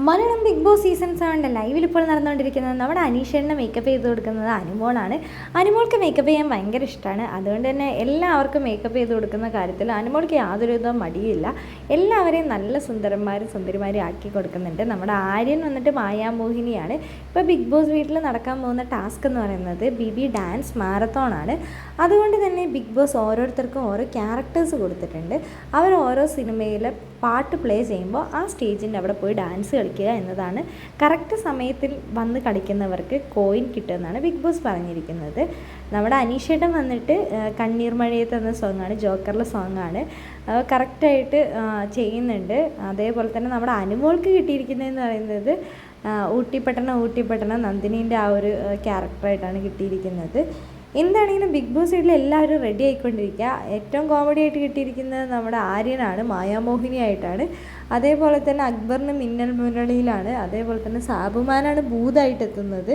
Malayalam big boss season 7 ലൈവിൽ ഇപ്പോൾ നടന്നുകൊണ്ടിരിക്കുന്നത് നമ്മുടെ അനീഷേട്ടനെ മേക്കപ്പ് ചെയ്ത് കൊടുക്കുന്നത് അനുമോളാണ്. അനുമോൾക്ക് മേക്കപ്പ് ചെയ്യാൻ ഭയങ്കര ഇഷ്ടമാണ്. അതുകൊണ്ട് തന്നെ എല്ലാവർക്കും മേക്കപ്പ് ചെയ്ത് കൊടുക്കുന്ന കാര്യത്തിൽ അനുമോൾക്ക് യാതൊരുവിധ മടിയില്ല. എല്ലാവരെയും നല്ല സുന്ദരന്മാരും സുന്ദരിമാരും ആക്കി കൊടുക്കുന്നുണ്ട്. നമ്മുടെ ആര്യൻ വന്നിട്ട് മായാമോഹിനിയാണ്. ഇപ്പോൾ ബിഗ് ബോസ് വീട്ടിൽ നടക്കാൻ പോകുന്ന ടാസ്ക് എന്ന് പറയുന്നത് ബിബി ഡാൻസ് മാരത്തോണാണ്. അതുകൊണ്ട് തന്നെ ബിഗ് ബോസ് ഓരോരുത്തർക്കും ഓരോ ക്യാരക്ടേഴ്സ് കൊടുത്തിട്ടുണ്ട്. അവർ ഓരോ സിനിമയിൽ പാട്ട് പ്ലേ ചെയ്യുമ്പോൾ ആ സ്റ്റേജിൻ്റെ അവിടെ പോയി ഡാൻസ് കളിക്കുക എന്നതാണ്. കറക്റ്റ് സമയത്തിൽ വന്ന് കളിക്കുന്നവർക്ക് കോയിൻ കിട്ടുമെന്നാണ് ബിഗ് ബോസ് പറഞ്ഞിരിക്കുന്നത്. നമ്മുടെ അനീഷേട്ടൻ വന്നിട്ട് കണ്ണീർ മഴയത്ത് എന്ന സോങ്ങാണ്, ജോക്കറിലെ സോങ്ങാണ്, കറക്റ്റായിട്ട് ചെയ്യുന്നുണ്ട്. അതേപോലെ തന്നെ നമ്മുടെ അനുമോൾക്ക് കിട്ടിയിരിക്കുന്നതെന്ന് പറയുന്നത് ഊട്ടിപ്പട്ടണം നന്ദിനീൻ്റെ ആ ഒരു ക്യാരക്ടറായിട്ടാണ് കിട്ടിയിരിക്കുന്നത്. എന്താണെങ്കിലും ബിഗ് ബോസ് വീട്ടിൽ എല്ലാവരും റെഡി ആയിക്കൊണ്ടിരിക്കുക. ഏറ്റവും കോമഡി ആയിട്ട് കിട്ടിയിരിക്കുന്നത് നമ്മുടെ ആര്യനാണ്, മായാമോഹിനിയായിട്ടാണ്. അതേപോലെ തന്നെ അക്ബറിന് മിന്നൽ മുരളിയിലാണ്. അതേപോലെ തന്നെ സാബുമാനാണ് ഭൂതായിട്ട് എത്തുന്നത്.